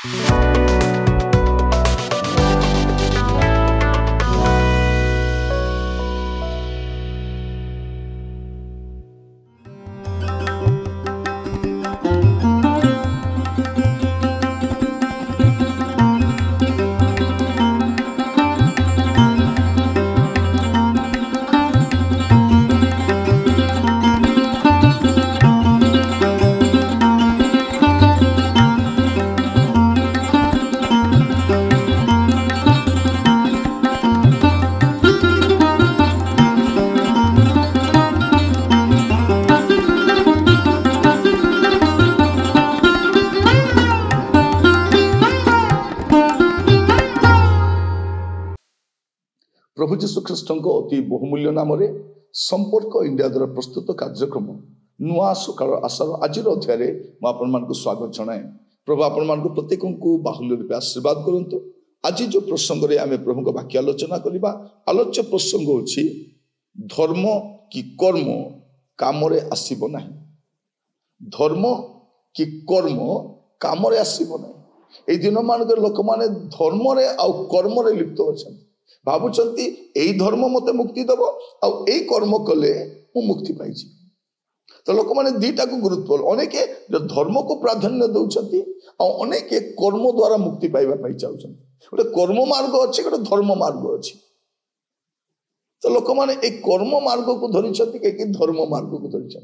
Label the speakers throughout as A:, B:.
A: प्रभु जीशु ख्रीष्ट अति बहुमूल्य नाम संपर्क इंडिया द्वारा प्रस्तुत कार्यक्रम नुआ सकाळ आशार आज अध्याय मुझे स्वागत जनाए। प्रभु आपण प्रत्येक को बाहुल्य रूपे आशीर्वाद करूँ। आज जो प्रसंग में आम प्रभु वाक्य आलोचना करवा आलोच्य प्रसंग होछि धर्म कि कर्म काम आसब ना। धर्म कि कर्म काम आसब ना। ये दिन मान लोक मैंने धर्म आउ कर्म लिप्त अच्छा भावुंती यही धर्म मत मुक्ति दब आई कर्म कले मु मुक्ति पाई। तो लोक मैंने दीटा को गुरुत्व अनेक धर्म को प्राधान्य दौरान अनेक कर्म द्वारा मुक्ति पाइबा चाहते। गोटे कर्म मार्ग अच्छे गोटे धर्म मार्ग अच्छे। तो लोक मैंने एक कर्म मार्ग को धरी कहीं धर्म मार्ग को धरी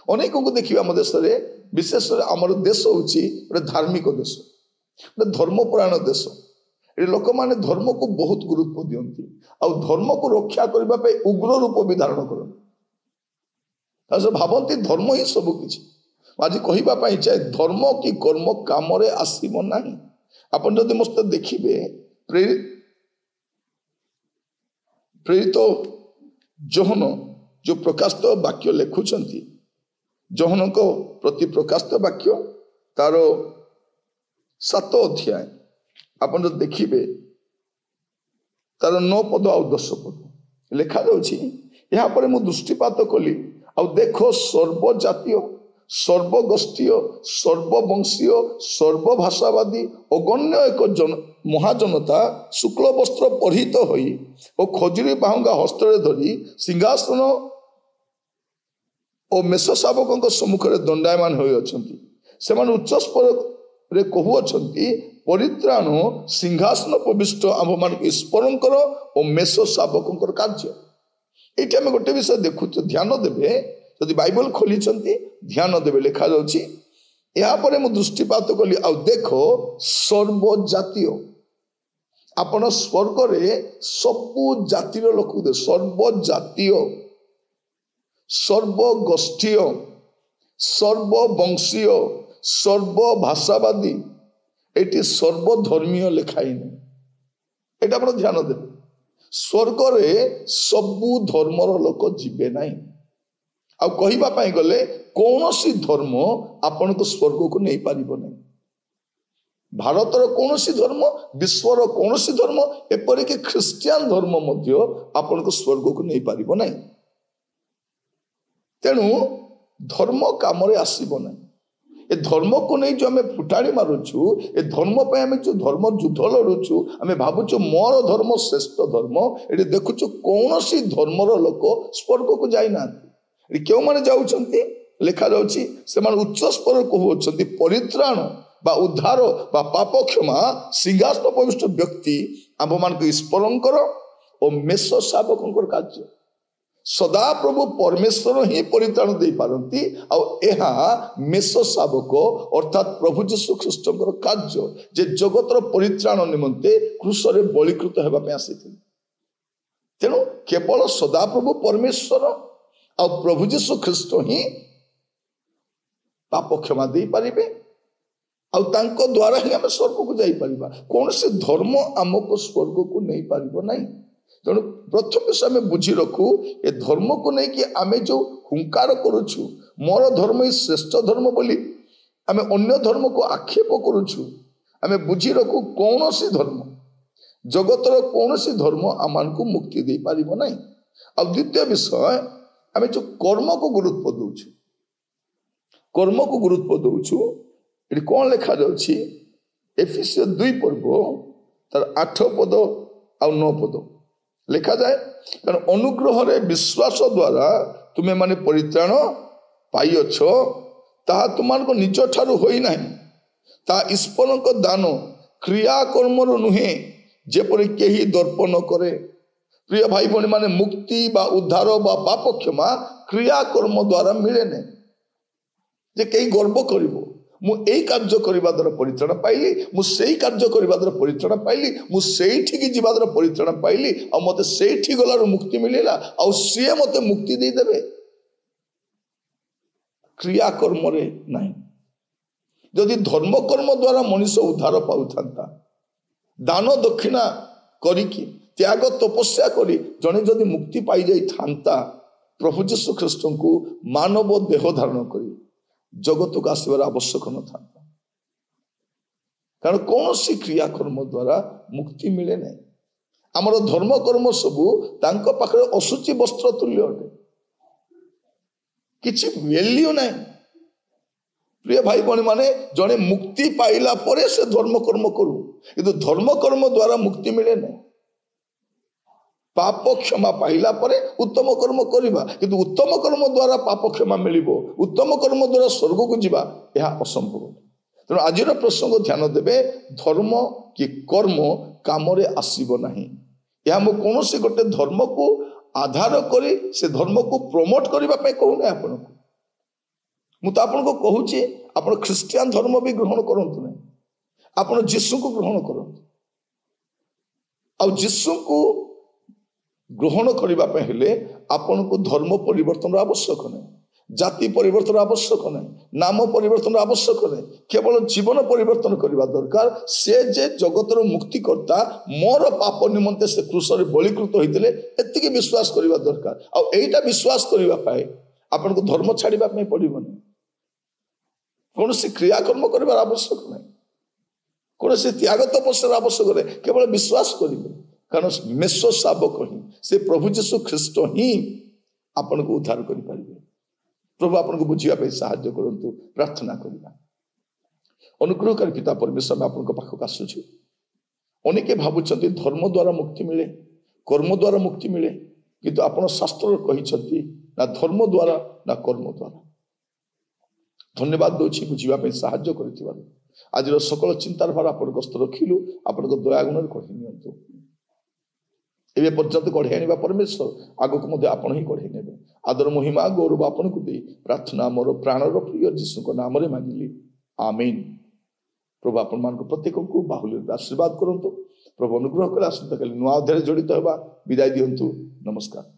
A: अनेक को देखिए आम देश में विशेष आम देश हूँ गोटे धार्मिक देश गोटे धर्मपरायण देश। लोक मैंने धर्म को बहुत गुरुत्व दियंती और धर्म को रक्षा करने उग्र रूप भी धारण करते भावती धर्म ही सब किछि। आज कहवाई चाहे धर्म कि कर्म काम आसब ना। आपन जदि मस्त देखिए प्रेरित जोहन जो प्रकाशित वाक्य लिखुंट जोहन को प्रति प्रकाशित वाक्य तार 7 अध्याय आपन जो देखिए तार 9 पद आ 10 पद लिखा जापर मु दृष्टिपात कली आ देखो सर्वजातीय सर्वगोष्ठीय सर्ववंशीय सर्वभाषावादी अगण्य एक महाजनता शुक्ल वस्त्र परिहित होई और खजुरी बाहुंगा हस्ତରେ धरी सिंहासन और मेष शावकों सम्मुख में दंडायमान होई अछंती। सेमाने उच्च स्वर रे कहूअछंती परित्राण सिंहासन प्रविष्ट आम मान स्मरण कर और मेष शावकों कार्य। ये आम गोटे विषय देखु ध्यान देवे जदि बाइबल खोली ध्यान देवे लिखा जापर मु दृष्टिपात कली आ देखो सर्वजातीय आपण स्वर्ग रे सबु जातिर लोक सर्वजातीय सर्वगोष्ठीय सर्ववंशीय सर्वभाषावादी ये सर्वधर्मीय लिखाई नहीं। यहाँ आप ध्यान देवे स्वर्ग रे सबु धर्मर लोक जीवे नहीं। आ कहवाई गले कौन सी धर्म आपण को स्वर्ग को नहीं पार नहीं। भारतर कौन सी धर्म विश्वर कौन सी धर्म एपरिक ख्रिस्टियान धर्म मध्य आपण को स्वर्ग को नहीं पार नहीं। तेणु धर्म काम आसब ना। ए धर्म को नहीं जो आम फुटाणी मारुचु ए धर्म पे आम जो धर्म युद्ध लड़ुचु आम भावुचु मोर धर्म श्रेष्ठ धर्म। ये देखुचु कौन सी धर्मर लोक स्वर्ग को जाइना। क्यों माने जाउछंती लिखा जाउछि सेमान उच्च स्वर कहउछंती परित्राण बा उद्धार बा पाप क्षमा सिंहासन प्रविष्ट व्यक्ति आम मान को स्मरण कर और मेष शावकों कार्य। सदा प्रभु परमेश्वर ही परित्राण दे पारंती आ मेष शावक अर्थात प्रभु जीशु ख्रीष्टर कार्य जे जगतर परित्राण निमंते क्रूसरे बलिकृत होगा आसीथिले। तेणु केवल सदा प्रभु परमेश्वर आ प्रभु जीशु ख्रीष्ट ही पाप क्षमा दे पारिबे आ तांको द्वारा ही आम स्वर्ग को जाई परिबा। कौन से धर्म आमको स्वर्ग को नहीं पारिबो नहीं। तेणु प्रथम विषय आम बुझी रखू ए धर्म को नहीं कि आम जो हुंकार करुछु मोर धर्म ही श्रेष्ठ धर्म बोली आम अन्य धर्म को आक्षेप करुछु। आम बुझी रखू कौन सी धर्म जगतर कौन सी धर्म आम को मुक्ति दे पारिबो नहीं। आ द्वितीय विषय आम जो कर्म को गुरुत्व दौछु कर्म को गुरुत्व दौछु ये कौन लिखा जाउछि एफिसियो 2 पर्व तार 8 पद आउ 9 पद लिखा जाए, कारण अनुग्रह रे विश्वास द्वारा तुम्हें माने परित्राण पाइछ, ताहा तुमको निज ठारू होई नाही, ता ईश्वर को दान क्रियाकर्मर नुहे, जेपरि केही दर्प न करे। प्रिय भाई भणी माने मुक्ति बा उद्धार बा पाप क्षमा क्रियाकर्म द्वारा मिले नहीं, जे कई गर्व करिवो मु एई कार्य करिबा द्वारा परित्राण पाइली, मु सेई कार्य करिबा द्वारा परित्राण पाइली, मु सेईठी की जिबा द्वारा परित्राण पाइली, आ मते सेईठी गलार मुक्ति मिलिला, आ से मते मुक्ति दे देबे। क्रियाकर्म रे नहीं। जदि धर्मकर्म द्वारा मनुष्य उद्धार पाउथांता, दान दक्षिणा करिकी त्याग तपस्या करी जने जदि मुक्ति पाई जाई थांता, प्रभु यीशु ख्रीष्ट को मानव देह धारण करी जगत को आसबार आवश्यक न था, कारण कौन सी क्रियाकर्म द्वारा मुक्ति मिले नहीं। आमर धर्मकर्म सबू तांको पाखरे असुचि वस्त्र तुल्य अटे, किछि वैल्यू नहीं। प्रिय भाई भणी माने जने मुक्ति पाइला परे से धर्मकर्म करू, किंतु धर्मकर्म द्वारा मुक्ति मिले नहीं। पाप क्षमा पाइला परे उत्तम कर्म करिबा, किंतु उत्तम कर्म द्वारा पाप क्षमा मिलिबो, उत्तम कर्म द्वारा स्वर्ग को जिबा यह असंभव। तेणु आज प्रसंग ध्यान देबे, धर्म कि कर्म काम रे आसीबो नाही। या मो कोनोसी गोटे धर्म को आधार करी से धर्म को प्रमोट करबा पे कहूने आपन को, मु तो आपन को कहूची आपन ख्रिस्टियन धर्म भी ग्रहण करंतु नहीं, आपन यीशु को ग्रहण करंतु। आ यीशु को ग्रहण करने हेले आपन को धर्म परिवर्तन आवश्यक नहीं, जाति परिवर्तन आवश्यक नहीं, नाम परिवर्तन आवश्यक नहीं, केवल जीवन परिवर्तन करने दरकार। से जे जगतर मुक्तिकर्ता मोर पाप निमंते से क्रूस रे बलिकृत होते एतिकी विश्वास करने दरकार। आ एटा विश्वास करने आपन को धर्म छाड़िबा पे पड़िबनी, कौन सी क्रियाकर्म करने आवश्यक नहीं, कौन सी त्याग तपस्या आवश्यक नहीं, केवल विश्वास करेंगे। कारण मेसो शावक ही से प्रभु यीशु ख्रीष्ट ही आपन को उद्धार कर पारिबे। प्रभु आपन को बुझिया पे सहायता करंतु, प्रार्थना करिबा। अनुग्रहकारी पिता परमेश्वर में आपन को पाखक आसुछु, अनेके भाबुचंती धर्म द्वारा मुक्ति मिले, कर्म द्वारा मुक्ति मिले, किंतु आपन शास्त्र कहिसंती ना धर्म द्वारा ना कर्म द्वारा। धन्यवाद दोछि बुझिया पे सहायता करथिबार। आज सकल चिंतार भार आपन गस्त रखिलु, आपन को दया गुण कहि नियंतु। एबे पर्यंत कढ़े आनिबा परमेश्वर आगक मध्य आपण ही कढ़े नेबे। आदर महिमा गौरव आपण को दे प्रार्थना मोर प्राणर प्रिय यीशु को नाम रे मांगिली, आमीन। प्रभु आपण मान को प्रत्येक को बाहुल्य आशीर्वाद करंतु। प्रभु अनुग्रह कर आसंता काली नुआ अध्याय जड़ित हेबा। विदाय दियंतु। नमस्कार।